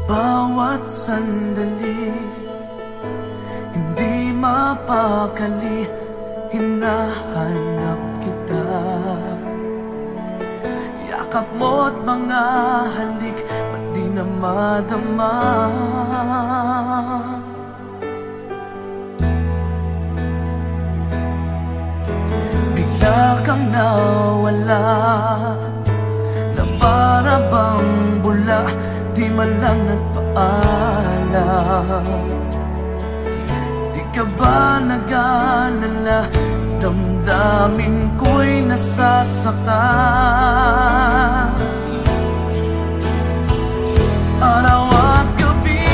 Bawat sandali, hindi mapakali, hinahanap kita. Yakap mo't mga halik, ba't di na madama? Bigla kang nawala, na para bang bula, di man lang nagpaalam. Di ka ba nag-alala, damdamin ko'y nasasaktan. Araw at gabi,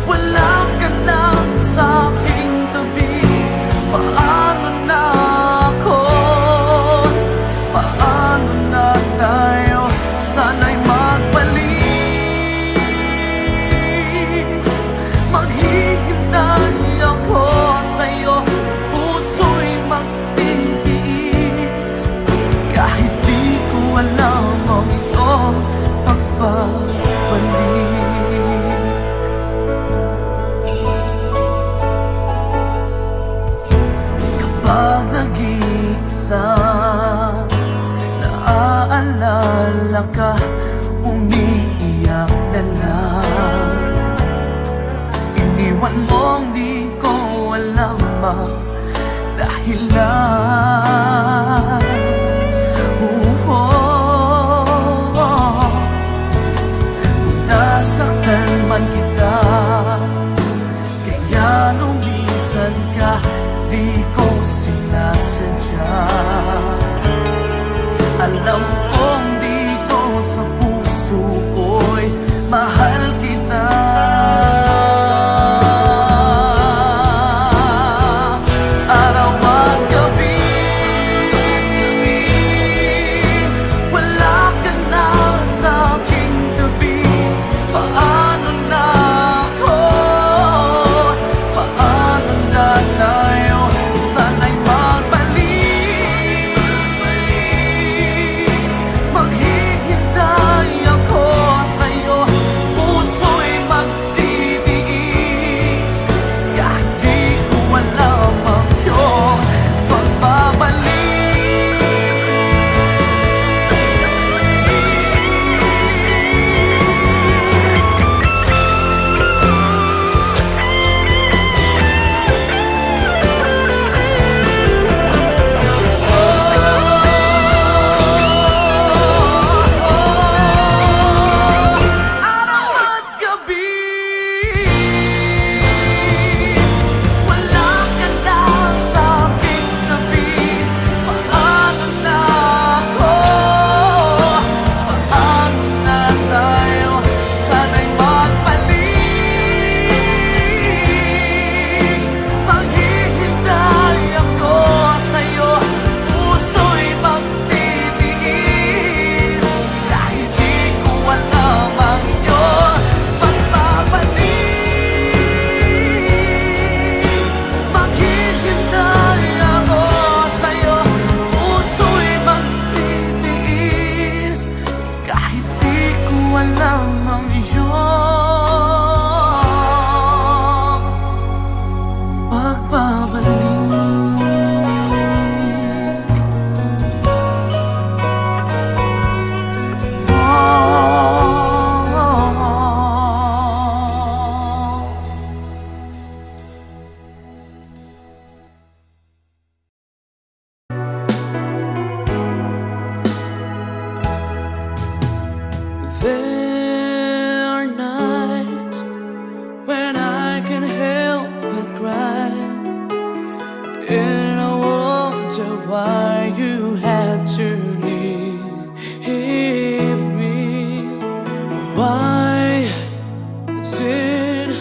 wala ka na sa aking tabi. Paano na ako? Paano na tayo? Sana'y magbalik. Maghihintay ako sa'yo, puso'y magtitiis. Kahit di ko alam ang iyong pagbabalik. Kapag nag-iisa, naaalala ka, umiiyak na lang. Iniwan mong di ko alam ang dahilan. Kung nasaktan man kita, kaya lumisan ka, di ko sinasadya. Alam kong dito sa puso ko'y mahal kita. Araw at gabi, wala ka na sa aking tabi. Paano na ako? Paano na tayo? Sana'y magbalik. Maghihintay ako sa'yo, puso'y magtitiis. Kahit di ko alam ang iyong pagbabalik. Araw at gabi, wala ka na sa aking tabi. Paano na ako? Paano na tayo? Sana'y magbalik. Maghihintay ako sa'yo, puso'y magtitiis. Kahit di ko alam ang iyong pagbabalik. Maghihintay ako sa'yo, puso'y magtitiis. Kahit di ko alam ang iyong pagbabalik. There are nights when I can't help but cry, and I wonder why you had to leave me. Why did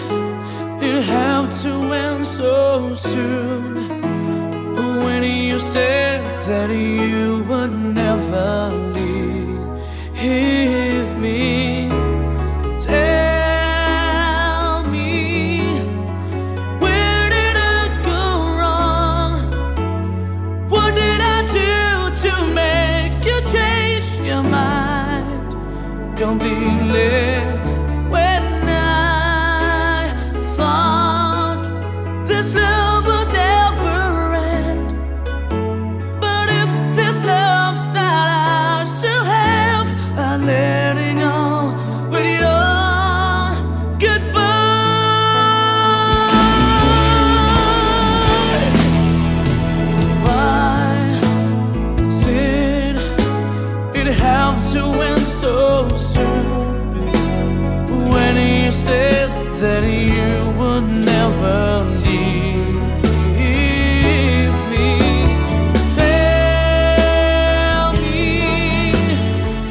it have to end so soon? When you said that you would never leave me. Tell me, where did I go wrong? What did I completely. When I thought this love would never end, but if this love's not ours to have, I'm letting go with your goodbye. Why did it have to end so soon? When you said that you would never leave me, tell me,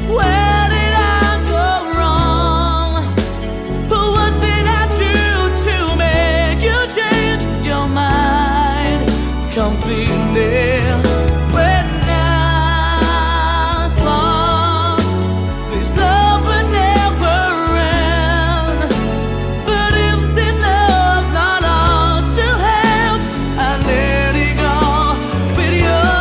where did I go wrong? What did I do to make you change your mind completely? When I thought this love would never end, but if this love's not ours to have, I let it go with your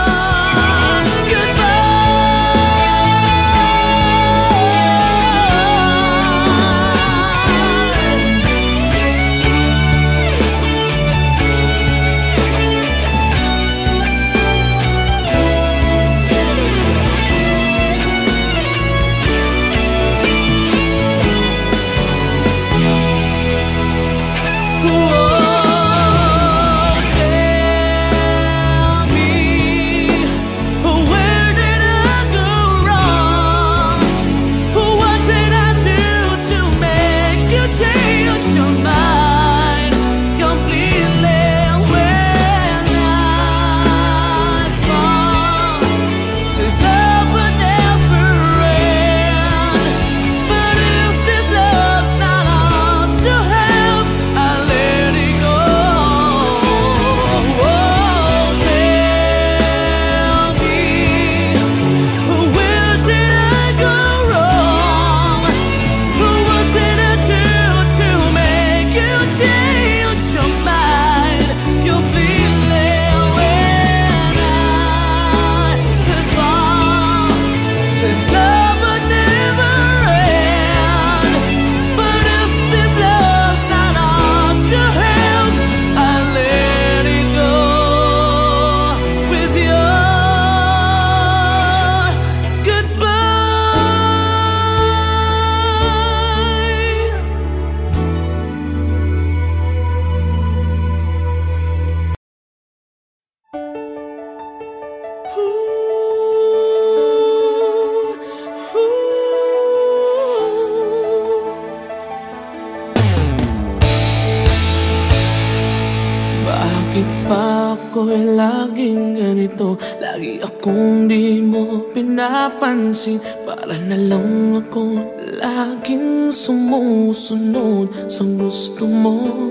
bakit pa ako'y laging ganito? Lagi akong di mo pinapansin. Para na lang ako laging sumusunod sa gusto mo.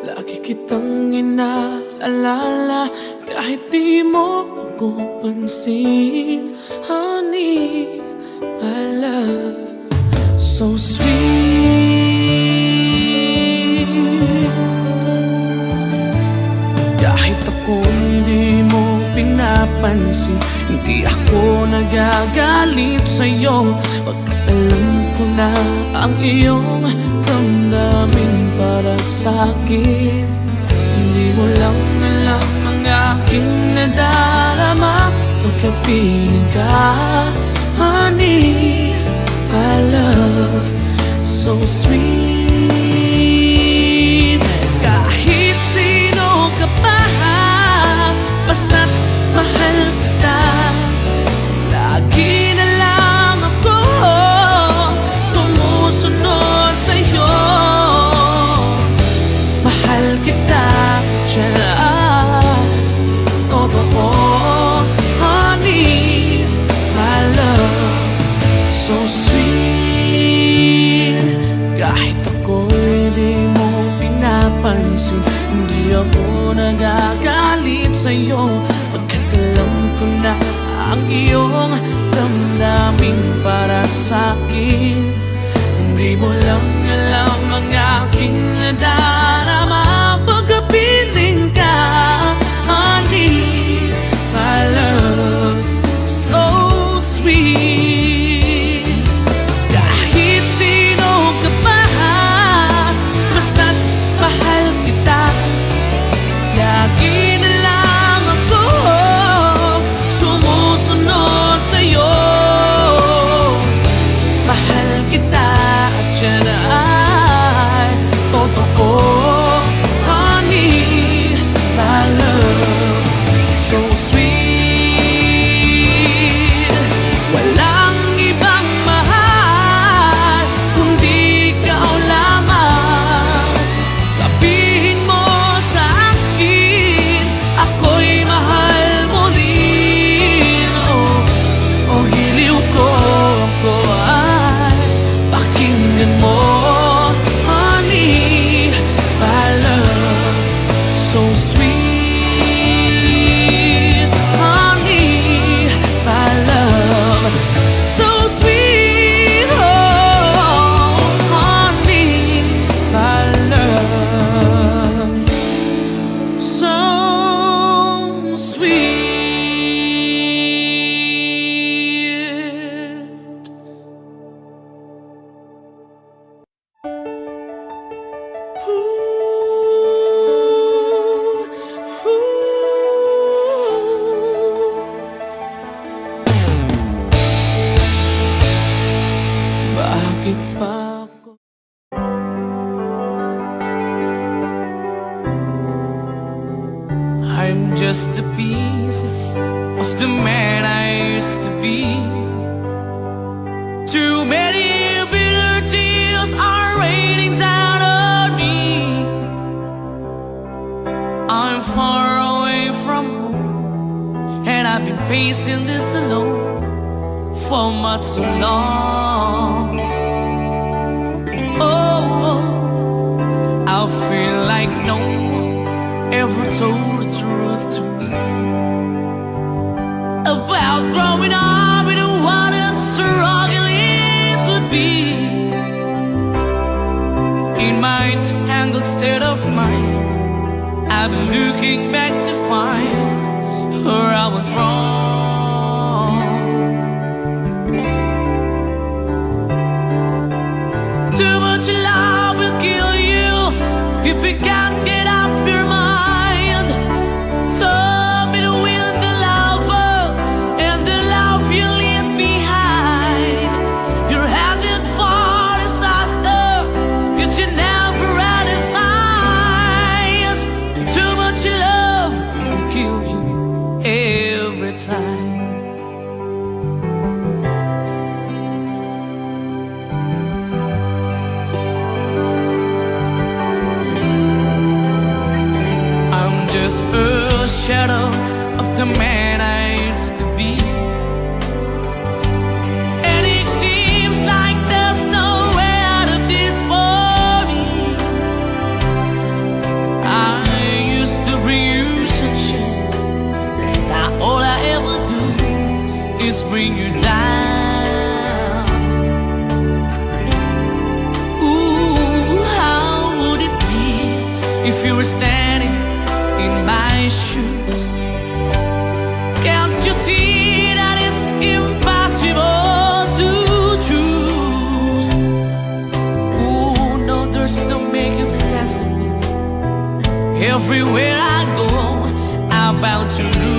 Lagi kitang inaalala kahit di mo ako pansin. Honey, my love, so sweet. Kahit ako hindi mo pinapansin, hindi ako nagagalit sa'yo. Pagkat alam ko na ang iyong damdamin para sa'kin. Hindi mo lang alam ang aking nadarama pagkapiling ka. Honey, my love, so sweet. Kahit sino ka pa, basta't mahal kita. Lagi na lang ako sumusunod sa'yo. Mahal kita dyan, totoo. Honey, my love, so sweet. Kahit ako'y di mo pinapansin, hindi ako nagagalit sa'yo. Pagkat alam ko na ang iyong damdamin para sa'kin. Hindi mo lang alam ang aking nadarama pagkapiling ka. Honey, my love, so sweet. Bakit pa ako? I'm just the pieces of the man I used to be. Too many bitter tears are raining down on me. I'm far away from home, and I've been facing this alone for much so long. Oh, I feel like no one ever told the truth to me about growing up in what a struggle it would be. In my tangled state of mind, I've been looking back to find where I went wrong. Too much love will kill you if you can't get up your mind. So between the lover and the love you leave behind, you're headed for disaster. You should never had a signs. Too much love will kill you every time. A shadow of the man I used to be, and it seems like there's no way out of this for me. I used to bring you sunshine, now all I ever do is bring you down. Ooh, how would it be if you were standing in my shoes? Can't you see that it's impossible to choose? Ooh, no, there's no making sense of me. Everywhere I go, I'm bound to lose.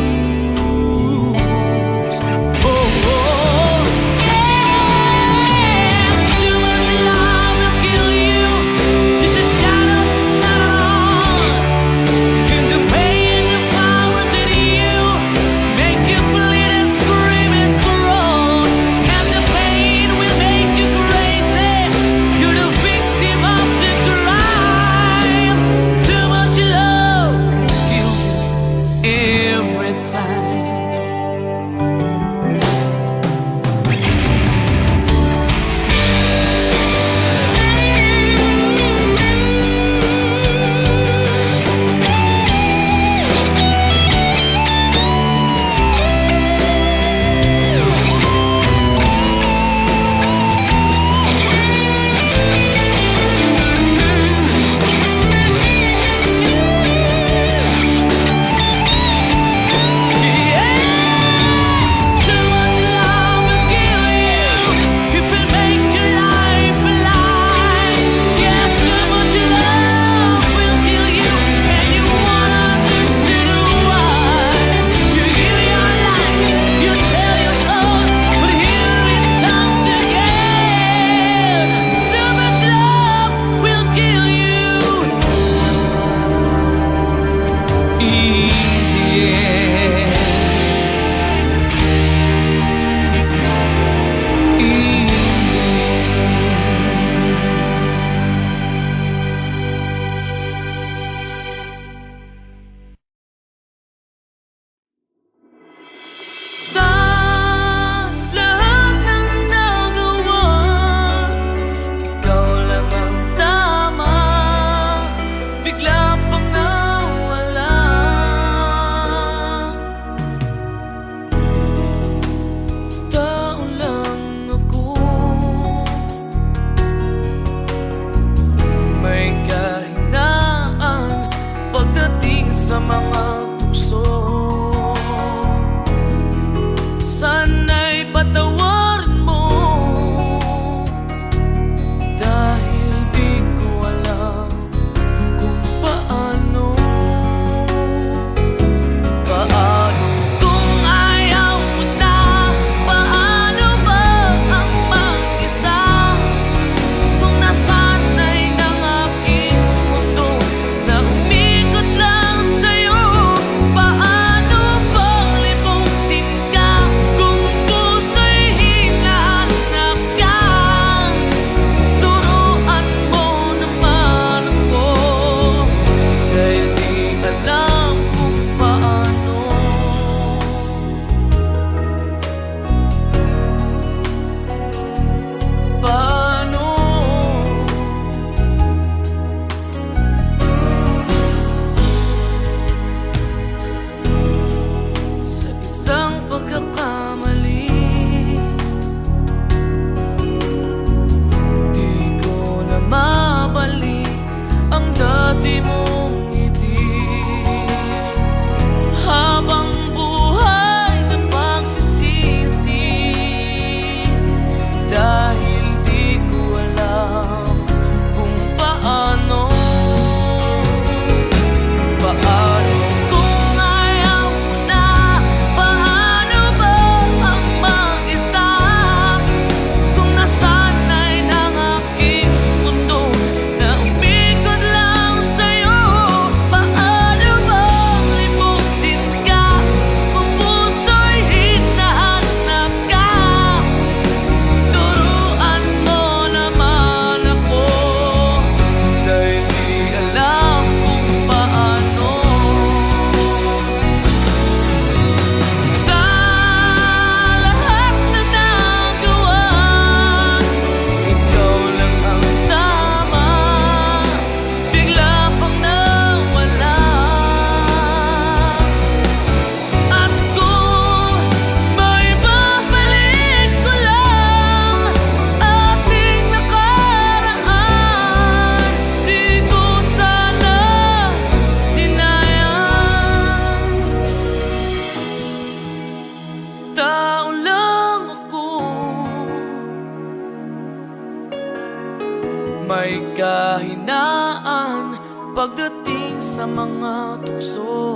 may kahinaan pagdating sa mga tukso.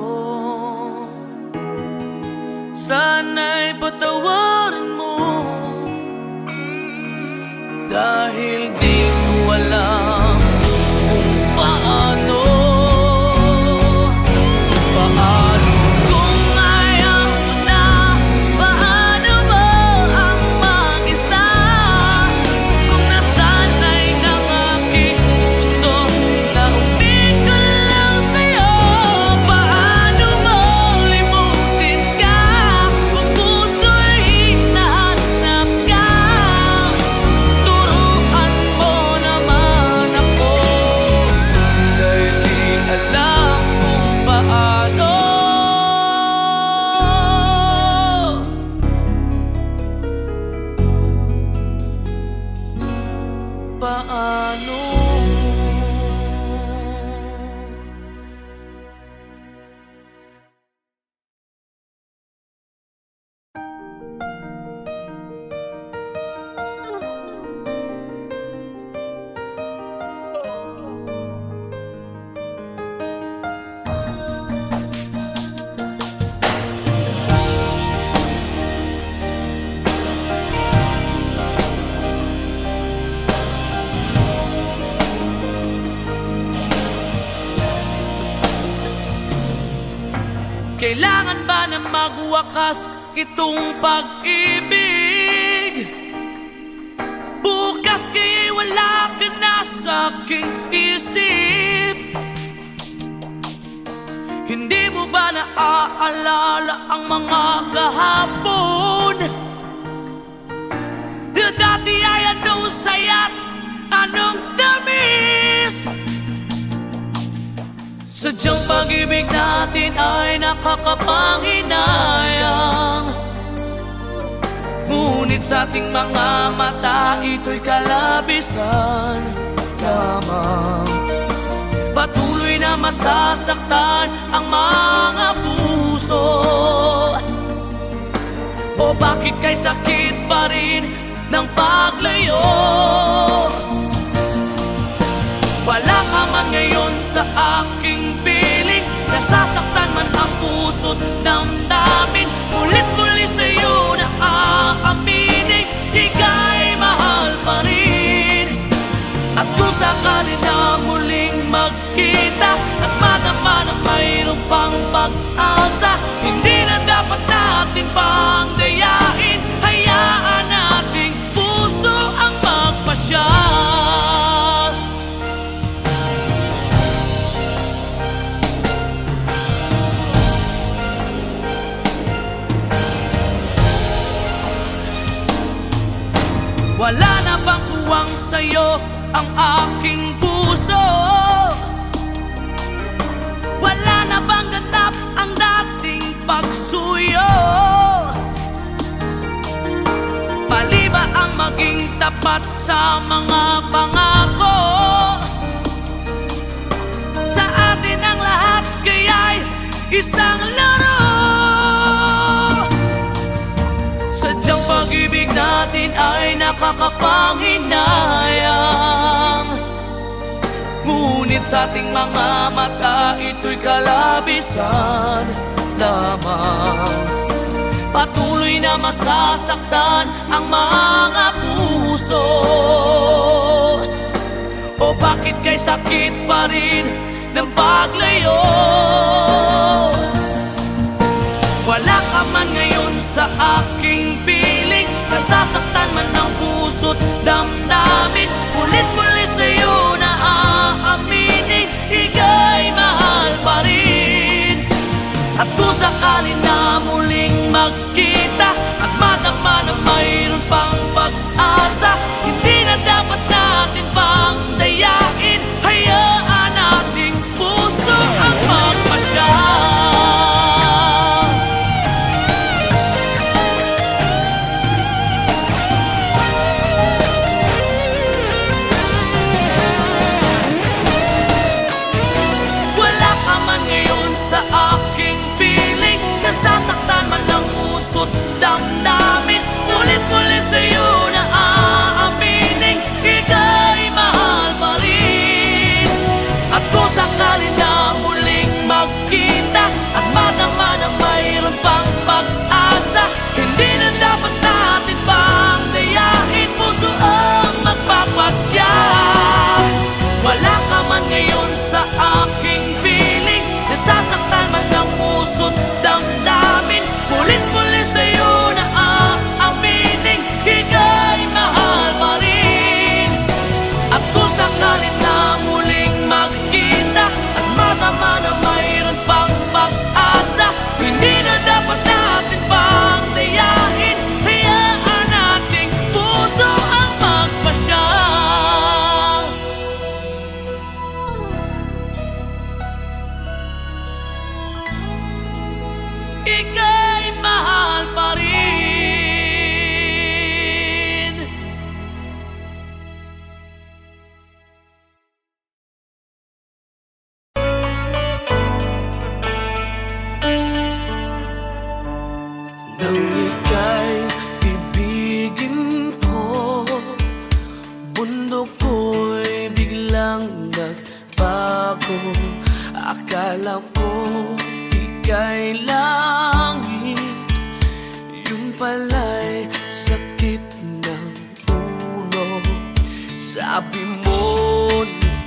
Sana'y patawarin mo, dahil di ko alam kung paano. Kung ayaw mo na, paano mo ang mag-isa? Kung nasanay ng aking mundo na umigol lang sa'yo, paano mo limutin ka kung puso'y hinahanap ka? Turuan mo naman ako, dahil di alam kung paano. Paano? Kailangan ba na magwakas itong pag-ibig? Bukas kaya'y wala ka na sa aking isip. Hindi mo ba naaalala ang mga kahapon? Na dati ay anong saya't anong tamis? Sadyang pag-ibig natin ay nakakapanghinayang, ngunit sa ating mga mata ito'y kalabisan lamang. Patuloy na masasaktan ang mga puso, o bakit kay sakit pa rin ng paglayo? Wala ka man ngayon sa aking piling, nasasaktan man ang puso't damdamin. Ulit-muli sa'yo na aaminin, ika'y mahal pa rin. At kung sakali na muling magkita at madama na mayroong pang pag-asa, hindi na dapat natin pang dayain. Hayaan nating puso ang magpasya. Wala na bang uwang sa'yo ang aking puso? Wala na bang ganap ang dating pagsuyo? Mali ba ang maging tapat sa mga pangako? Sa atin ang lahat kaya'y isang laro. Sadyang pag-ibig natin ay nakakapanghinayang, ngunit sa ating mga mata ito'y kalabisan lamang. Patuloy na masasaktan ang mga puso, o bakit kay sakit pa rin ng paglayo? Wala ka man ngayon sa aking piling, nasasaktan man ang puso't damdamin. Ulit-muli sa'yo na aaminin, ika'y mahal pa rin. At kung sakali na muling magkita at madama na mayroon pang pag-asa, hindi na dapat natin pang dayain. Hayaan nating puso ang magpasya. kay langit. Yun pala'y sakit ng ulo. Sabi mo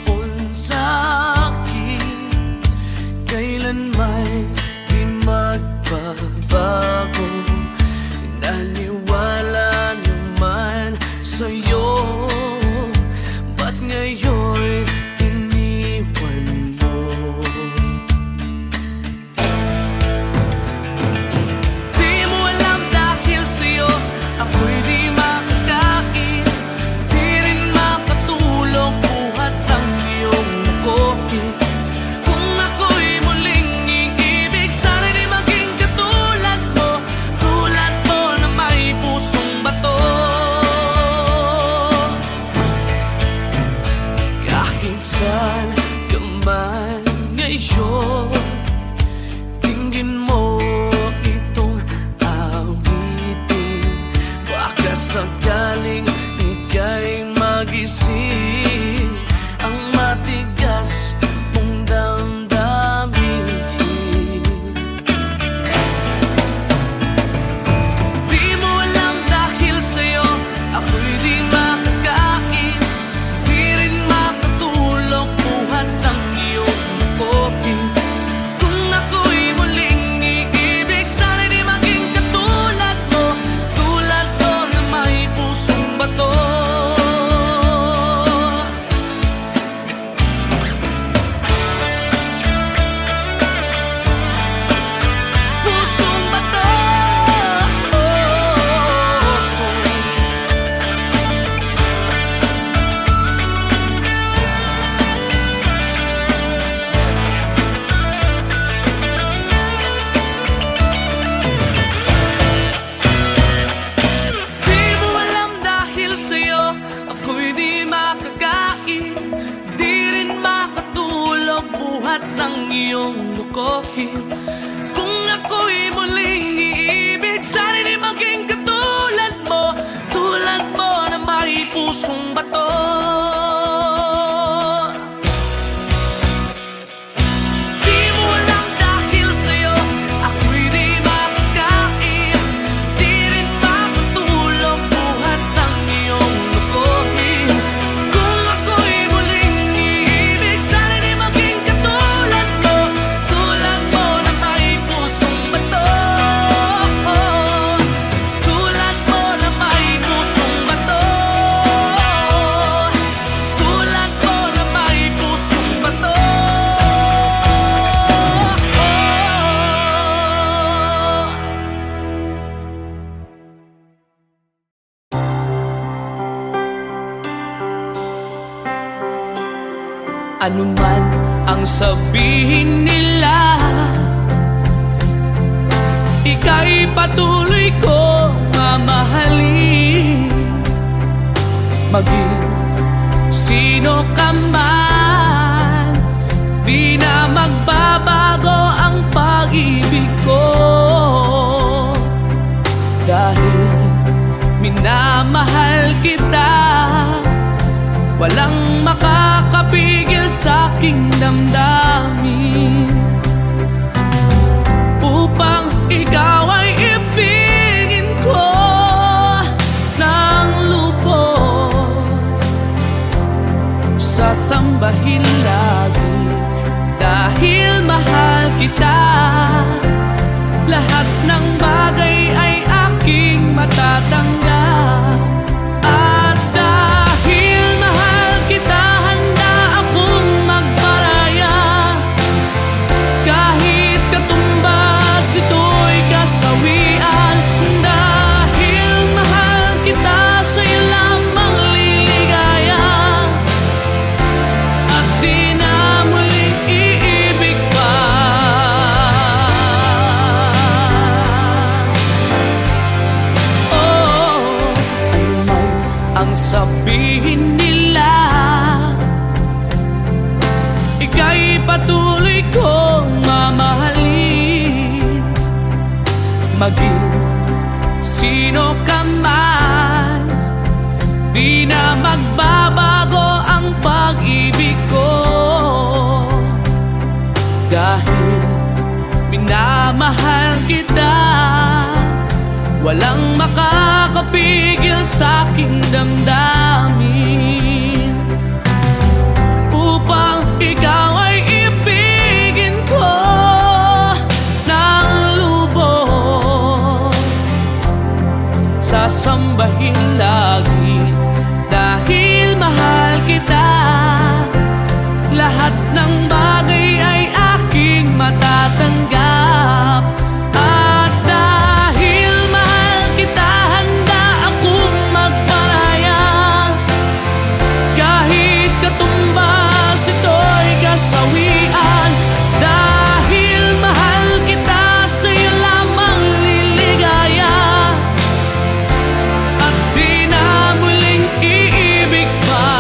noon sa'kin, kailan may di magbabago. Naniwala naman sa'yo, ba't ngayon iniwan mo? Di mo alam dahil sa'yo ako'y di makakain, di rin makatulog buhat ang iyong kopi. Kung ako'y muling iibig, sana di maging katulad mo, tulad mo na may pusong bato. Kahit saan ka man ngayon, tingin mo itong awitin. Baka sakaling ika'y magising ang matigas mong damdamin. Di mo alam dahil sa'yo ako'y di makakain, di rin makatulog buhat ang iyong kopi. Kung ako'y muling iibig, sana di maging katulad mo, tulad mo na may pusong bato. Pusong bato. Di mo alam dahil sa'yo ako'y di makakain, di rin makatulog buhat ng iyong lukohin. Kung ako'y muling iibig, sana di maging katulad mo, tulad mo na may pusong bato. Di mo alam dahil sa'yo ako'y di makakain, di rin makatulog buhat ng iyong lukohin. Kung ako'y muling iibig, sana di maging katulad mo, tulad mo na may pusong bato. Tulad mo na may pusong bato. Tulad mo na may pusong bato. Ano man ang sabihin nila, ika'y patuloy kong mamahalin. Maging sino ka man, di na magbabago ang pag-ibig ko. Dahil minamahal kita, walang makakapigil sa aking damdamin. Upang ikaw ay ibigin ko ng lubos, sasambahin lagi dahil mahal kita. Lahat ng bagay ay aking matatanggap. At dahil mahal kita, handa akong magparaya. Kahit katumbas nito'y kasawian. Dahil mahal kita, sa'yo lamang liligaya. At di na muling iibig pa. Oh, ano man ang sabihin nila, ika'y patuloy kong mamahalin. Maging sino ka man, di na magbabago ang pag-ibig ko. Dahil minamahal kita. Walang makakapigil sa aking damdamin upang ikaw ay ibigin ko ng lubos. Sasambahin lagi dahil mahal kita. Lahat ng bagay ay aking matatanggap. At dahil mahal kita, handa akong magparaya. Kahit katumbas ito'y kasawian. Dahil mahal kita, sa'yo lamang liligaya. At di na muling iibig pa.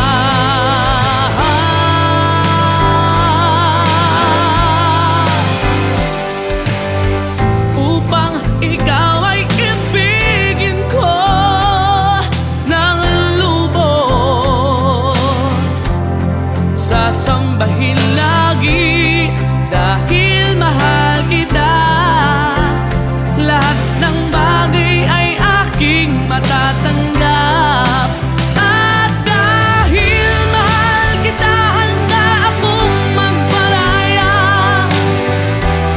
Ikaw ay ibigin ko ng lubos. Sasambahin lagi dahil mahal kita. Lahat ng bagay ay aking matatanggap. At dahil mahal kita, handa akong magparaya.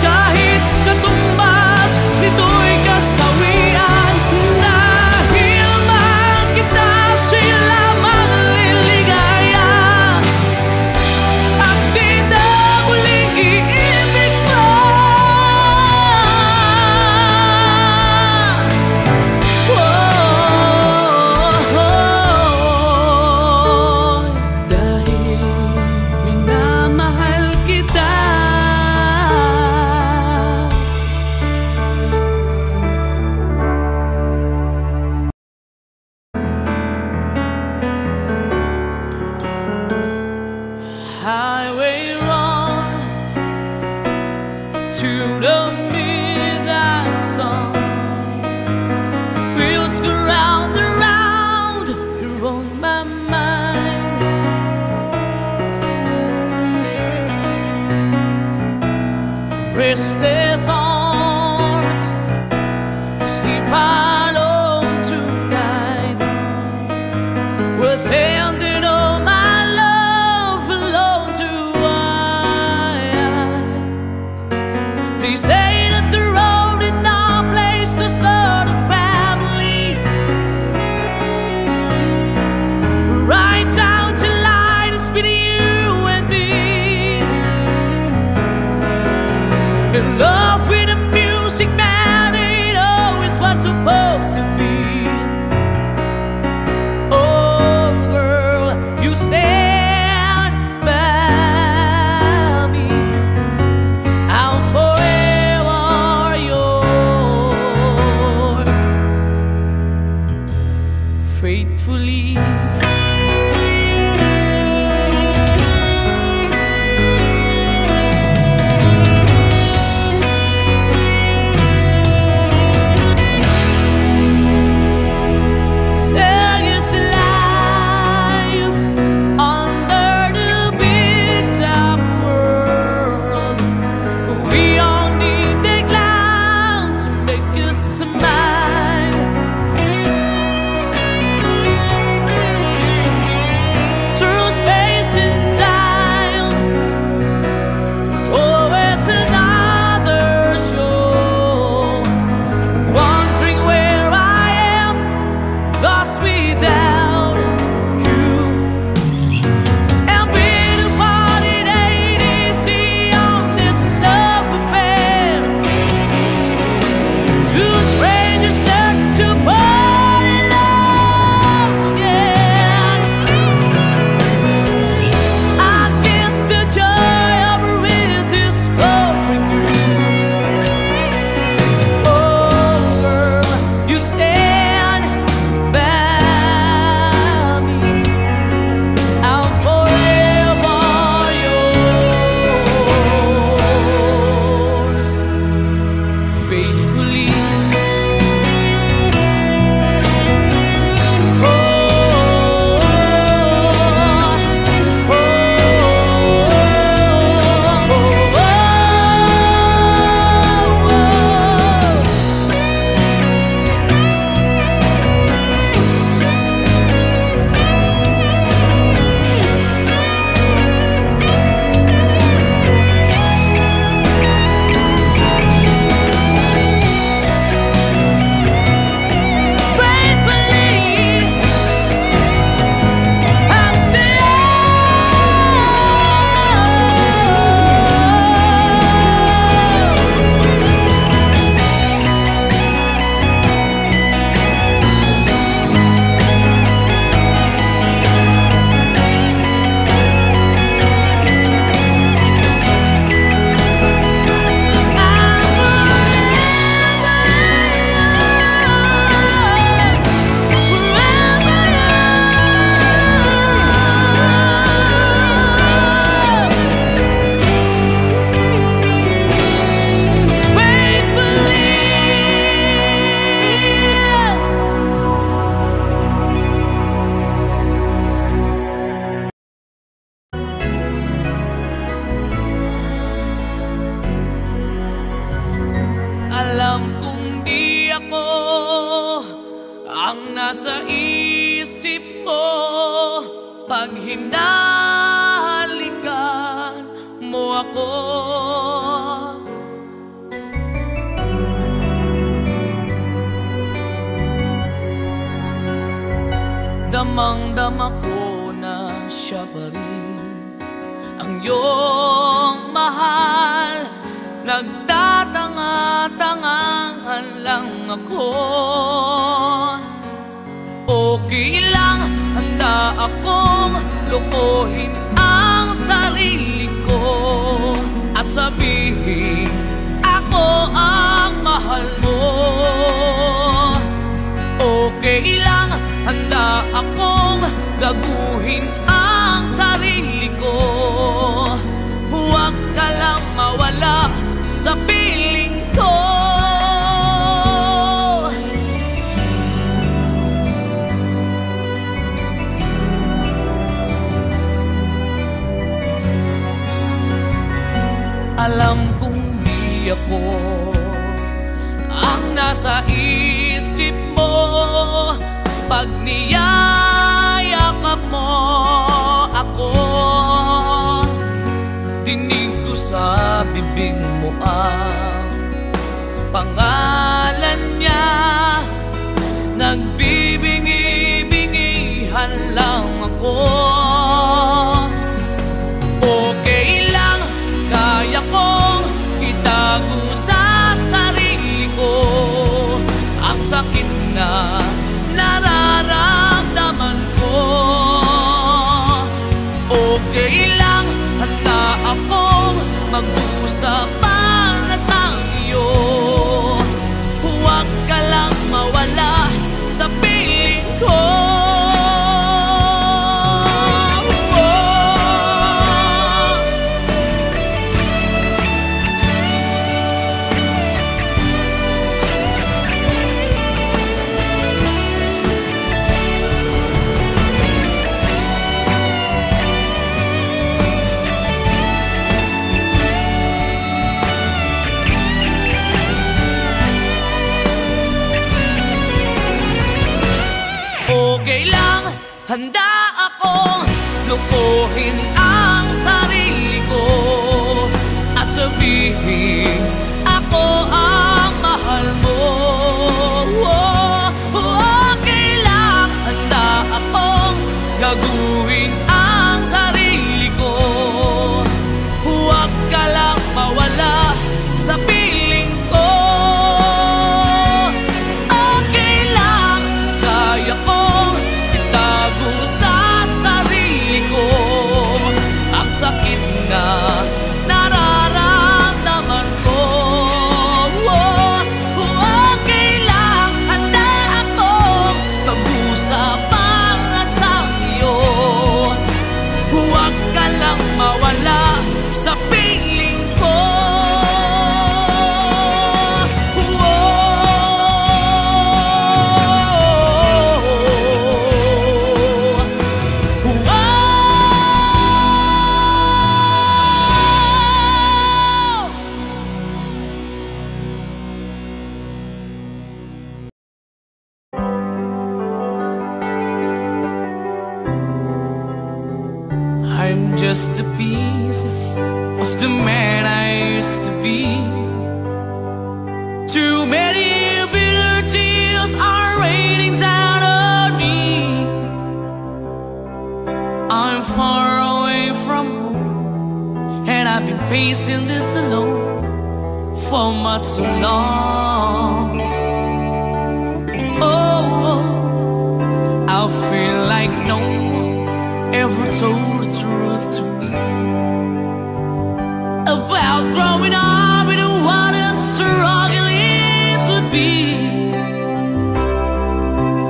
Kahit katumbas ito'y kasawian. Dahil mahal kita, sa'yo lamang liligaya. At di na muling iibig pa. Dahil minamahal kita. Highway run to the midnight sun. Wheels go round and round, you're on my mind. Restless arms sleep alone tonight. Was handing all my love alone to I. They say that the road in our place does not a family. Right down to line is between you and me. And love with the music, man, ain't always what's supposed to be. Oh girl, nasa isip mo pag hinalikan mo ako. Damang-dama ko na siya pa rin ang iyong mahal. Nagtatanga-tangahan lang ako. Okay lang, handa akong lukuhin ang sarili ko at sabihin ako ang mahal mo. Okay lang, handa akong gaguhin ang sarili ko. Huwag ka lang mawala sa piling ko. Alam kong di ako ang nasa isip mo pag niyayakap mo ako. Dinig ko sa bibig mo ang pangalan niya. Nagbibingi-bingihan lang ako. Okay lang, kaya kong itago sa sarili ko ang sakit na nararamdaman ko. Okay lang, handa akong mag-usap para sa iyo. Huwag ka lang mawala sa piling ko. Okay lang, handa akong lukuhin ang sarili ko at sabihin ako ang mahal mo. Okay lang, handa akong gaguhin ang sarili ko. Huwag ka lang mawala sa piling ko. Okay lang, kaya kong itago sa sarili ko ang sakit na nararamdaman ko. Okay lang, handa akong mag-usap para sa iyo. Huwag ka lang mawala sa piling ko. I'm just the pieces of the man I used to be. Too many bitter tears are raining down on me. I'm far away from home, and I've been facing this alone for much so long. Oh, I feel like no one ever told the truth to me about growing up in what a struggle it would be.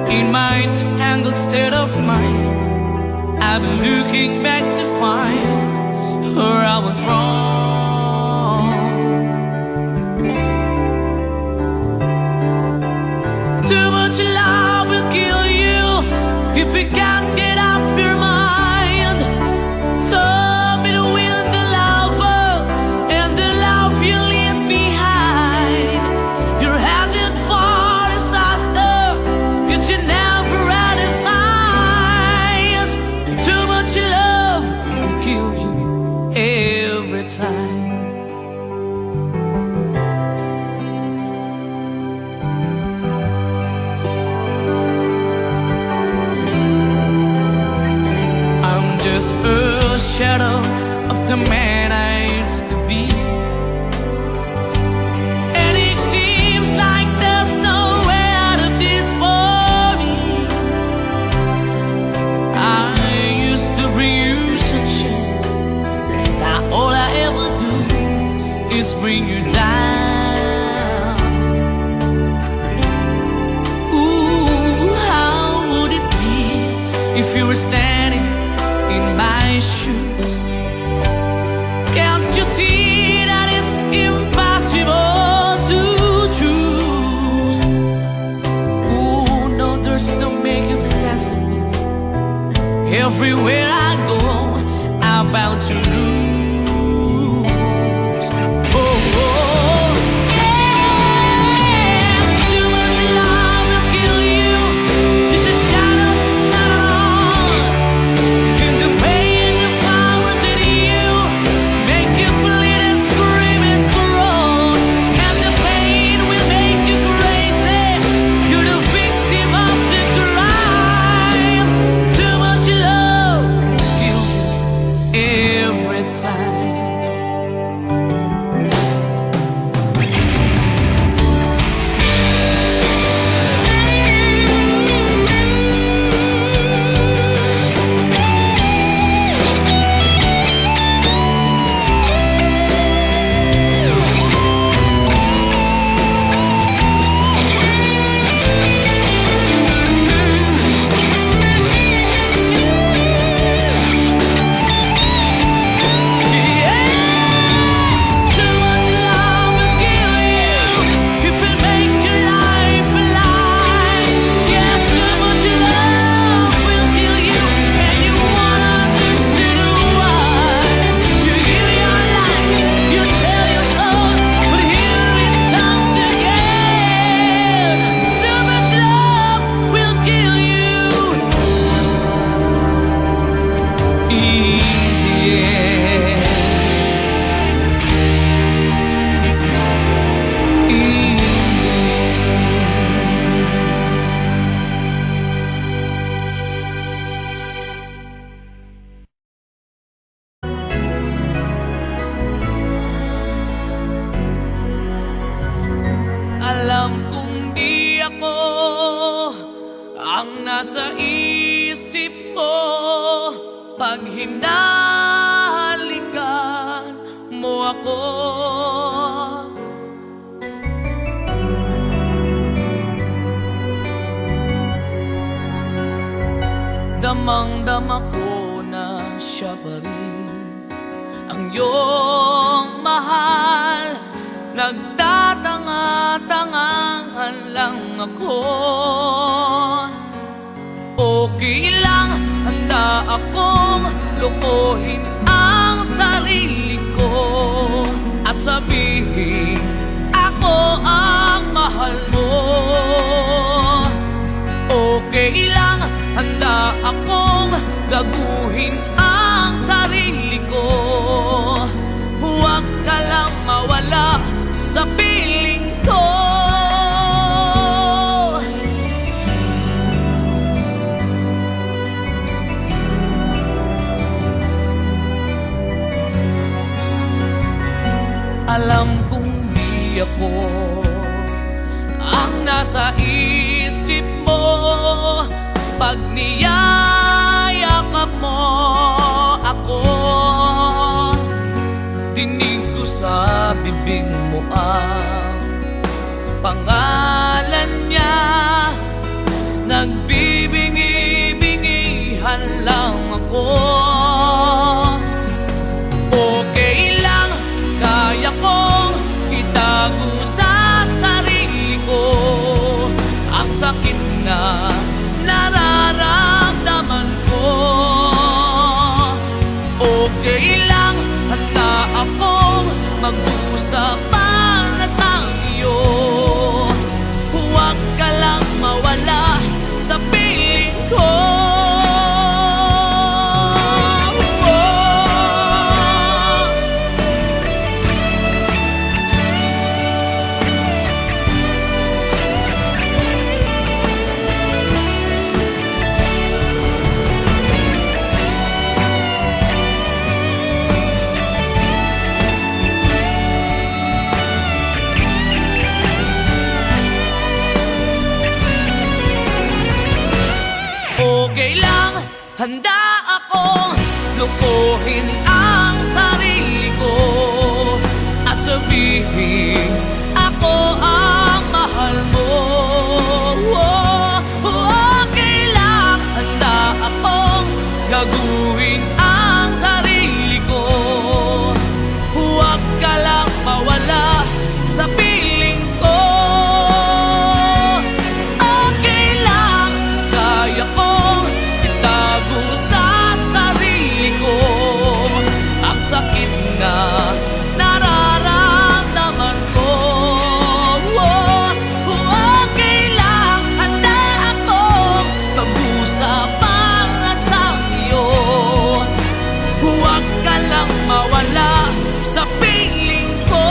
In my tangled state of mind, I've been looking back to find where I went wrong. Too much love will kill you if you can't get up your mind. So between the lover and the love you leave behind, you're headed for disaster. You should never shadow of the man I used to be. And it seems like there's no way out of this for me. I used to bring you sunshine. Now all I ever do is bring you down. Ooh, how would it be if you were standing in my shoes? Can't you see that it's impossible to choose? Ooh, no, there's no making sense of me. Everywhere I go, I'm bound to lose. Alam kong di ako ang nasa isip mo pag hinahalikan mo ako. Damang-dama ko na siya pa rin ang iyong mahal. Nagtatanga-tangahan lang ako. Okay lang, handa akong lukuhin ang sarili ko at sabihin ako ang mahal mo. Okay lang, handa akong gaguhin ang sarili ko. Huwag ka lang mawala sa piling ko. Alam kong di ako ang nasa isip mo pag niyayakap mo ako. Tinig ko sa bibig mo ang pangalan niya. Nagbibingi-bingihan lang ako. Okay lang, kaya kong itago sa sarili ko ang sakit na nararamdaman ko. Okay lang, handa akong mag-usap para sa iyo. Huwag ka lang mawala sa piling ko. handa akong lukuhin ang sarili ko at sabihin ako ang mahal mo. Okay lang, handa akong gaguhin ang sarili ko. Huwag ka lang mawala sa piling ko. Okay lang, kaya kong itago sa sarili ko ang sakit na nararamdaman ko. Okay lang, handa akong mag-usap sa iyo. Huwag ka lang mawala sa piling ko.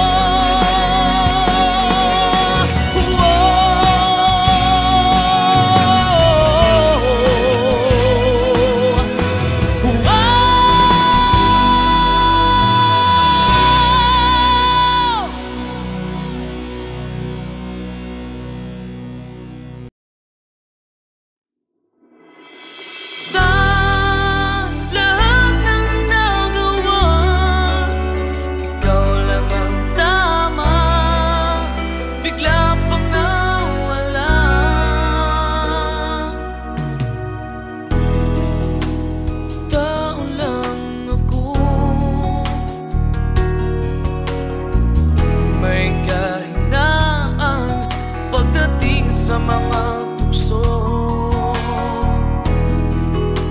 Sa mga tukso,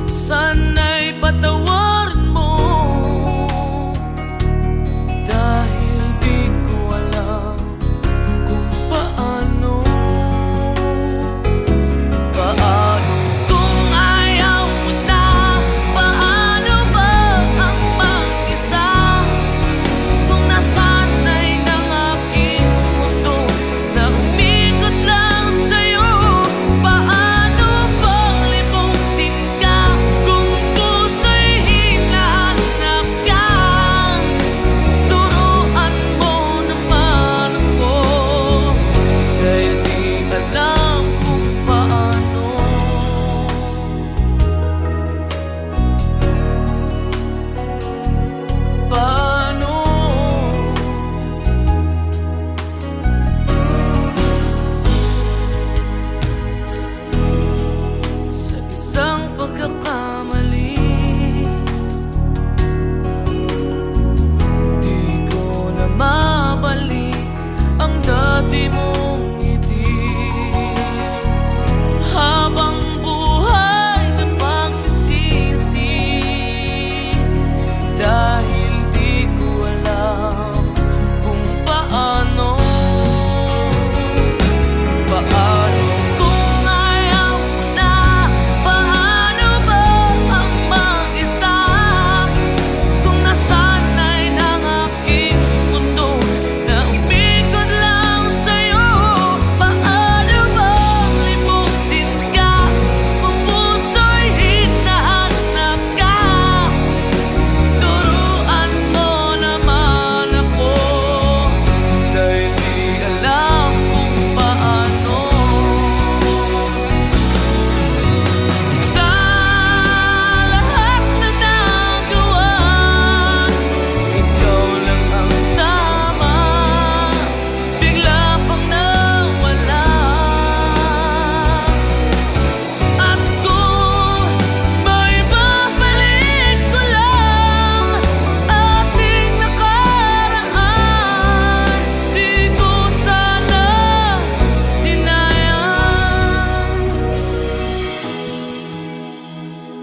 sana'y patawarin mo, dahil di ko alam kung paano. Kung ayaw mo na, paano ba ang mag-isa? Kung nasanay ng aking mundo na umikot lang sa'yo, paano bang limutin ka? Kung puso'y hinahanap ka, turuan mo naman ako, kaya di alam kung paano. Sa isang pagkakamali, di ko na mabalik ang dati mong ngiti. Habang buhay na pagsisisi, dahil di ko alam kung paano. Kung ayaw mo na, paano ba ang mag-isa? Kung nasanay ng aking mundo na umikot lang sa'yo, paano bang limutin ka? Kung puso'y hinahanap ka, turuan mo naman ako, dahil di alam kung paano. Sa lahat na nagawa, ikaw lang ang tama, bigla pang nawala. At kung may babalik ko lang ating nakaraan, di ko sana sinayang.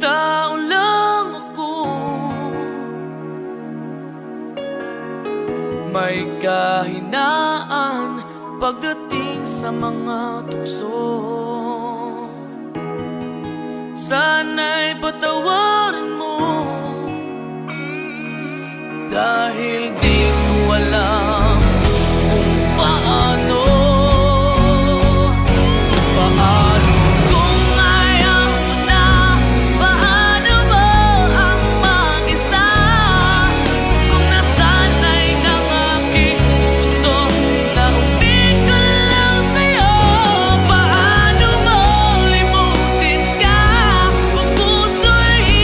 Tao lang ako, may kahinaan pagdating sa mga tukso. Sana'y patawarin mo, dahil di ko alam kung paano. Kung ayaw mo na, paano ba ang mag-isa? Kung nasanay ng aking mundo na umikot lang sa'yo, paano mo limutin ka? Kung puso'y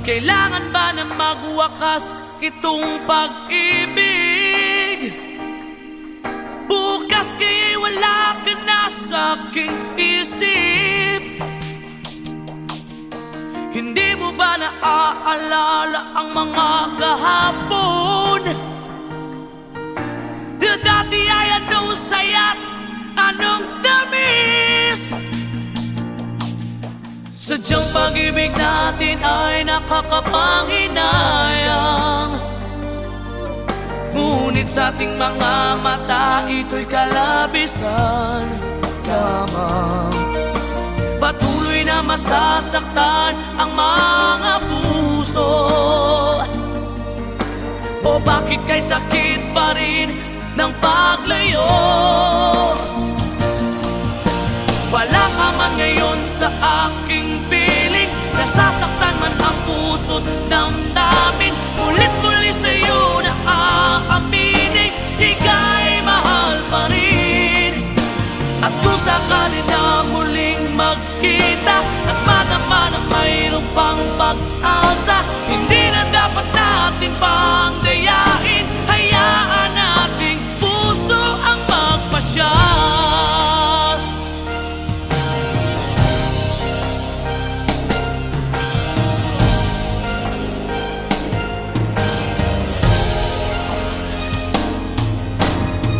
Kailangan ba na magwakas itong pag-ibig? Bukas kaya'y wala ka na sa aking isip. Hindi mo ba naaalala ang mga kahapon? Na dati ay anong saya't anong tamis. Sadyang pag-ibig natin ay nakakapanghinayang, ngunit sa ating mga mata ito'y kalabisan lamang. Patuloy na masasaktan ang mga puso. O bakit kay sakit pa rin ng paglayo? Wala ka man ngayon sa aking piling, nasasaktan man ang puso't damdamin. Ulit-muli sa'yo na aaminin, ika'y mahal pa rin. At kung sakali na muling magkita at madama na mayroong pang pag-asa, hindi na dapat natin pang dayain. Hayaan nating puso ang magpasya.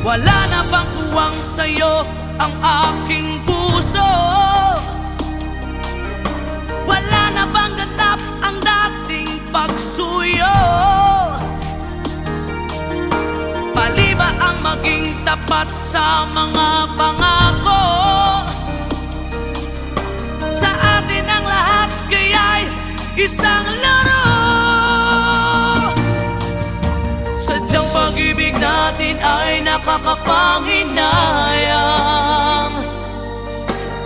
Wala na bang uwang sa'yo ang aking puso? Wala na bang ganap ang dating pagsuyo? Mali ba ang maging tapat sa mga pangako? Sa atin ang lahat kaya'y isang laro. Sadyang pag-ibig natin ay nakakapanghinayang,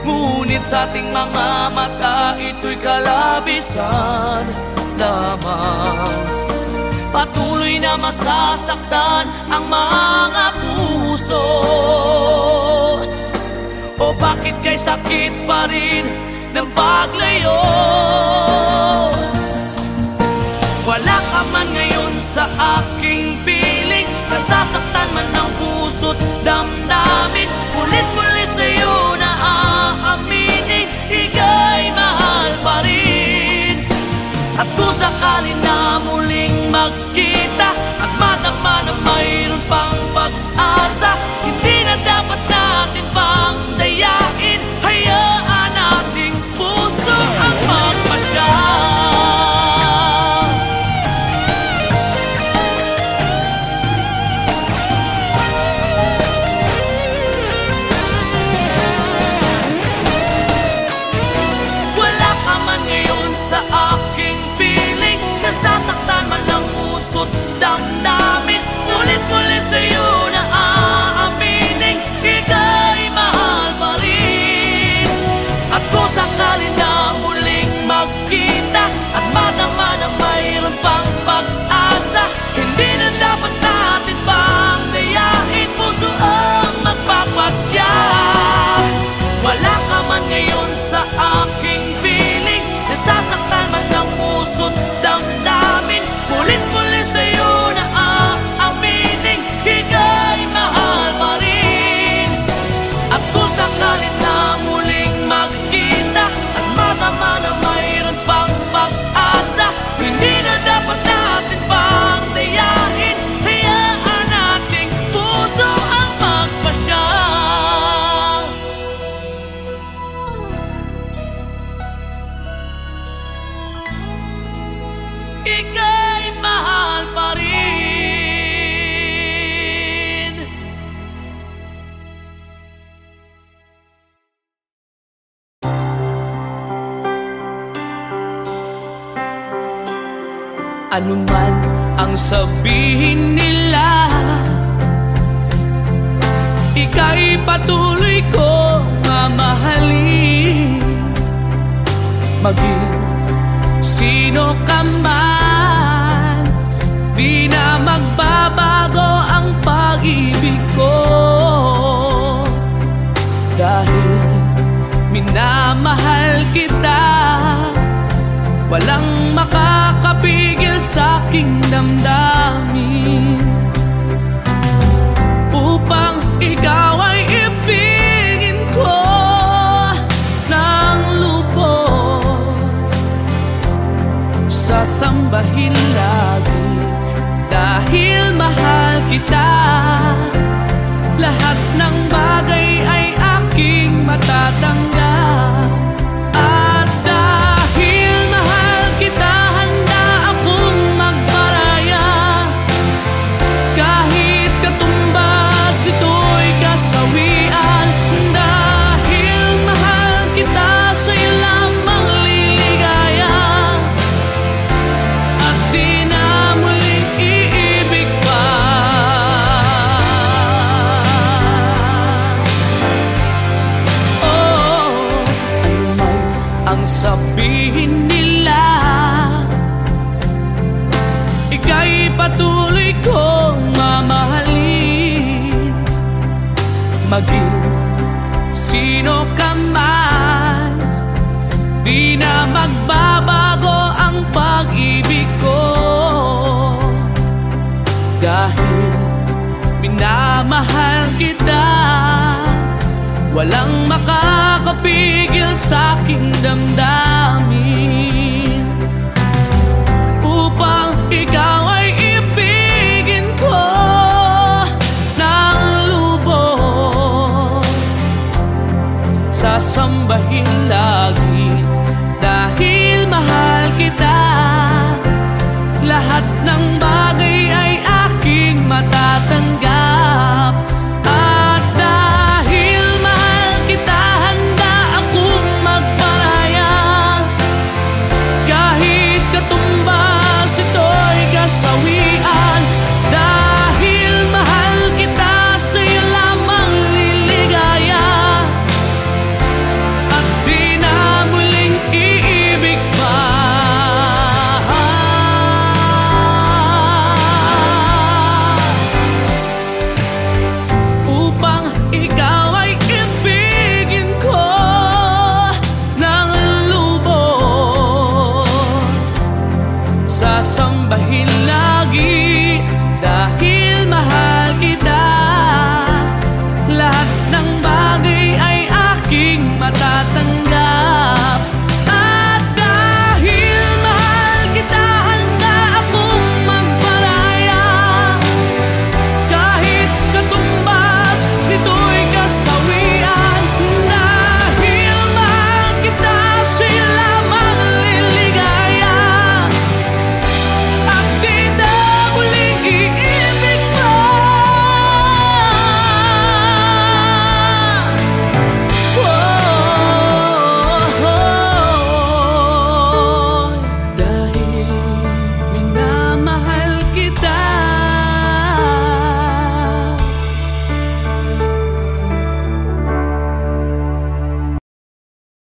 ngunit sa ating mga mata ito'y kalabisan lamang. Patuloy na masasaktan ang mga puso. O bakit kay sakit pa rin ng paglayo? Wala ka man ngayon sa aking piling, nasasaktan man ang puso't damdamin. Ulit-muli sa'yo na aaminin, ika'y mahal pa rin. At kung sakali na muling magkita at madama na mayroon pang pag-asa, hindi na dapat natin pang dayain. Hayaan nating puso ang magpasya. Sa aking piling, nasasaktan man ang puso't damdamin. Ulit-muli sa'yo na aaminin, ika'y mahal pa rin. At kung sakali na muling magkita at madama na mayroon pang pag-asa, hindi na dapat natin pang dayain. Puso ang magpapasya. Wala ka man ngayon sa aking piling, nasasaktan man ang puso't damdamin. Ulit-muli sa'yo na aaminin, ika'y mahal pa rin. At kung sakali na muling magkita at madama na mayroon pang pag-asa, hindi na dapat natin pang dayain. Hayaan nating puso ang magpasya. Ika'y mahal pa rin. Ano man ang sabihin nila, ika'y patuloy ko mamahalin. Maging sino ka man, di na magbabago ang pag-ibig ko. Dahil minamahal kita, walang makakasama makakapigil sa aking damdamin upang ikaw ay ibigin ko ng lubos. Sasambahin lagi dahil mahal kita. Lahat ng bagay ay aking matatanggap. At dahil mahal kita, handa akong magparaya. Kahit katumbas nito'y kasawian. Dahil mahal kita, sa'yo lamang liligaya. At di na muling iibig pa. Oh, anuman ang sabihin nila, ika'y patuloy kong mamahalin. Maging sino ka man, di na magbabago ang pag-ibig ko. Dahil minamahal kita, walang makakapigil sa aking damdamin upang ikaw ay ibigin ko ng lubos. Sasambahin lang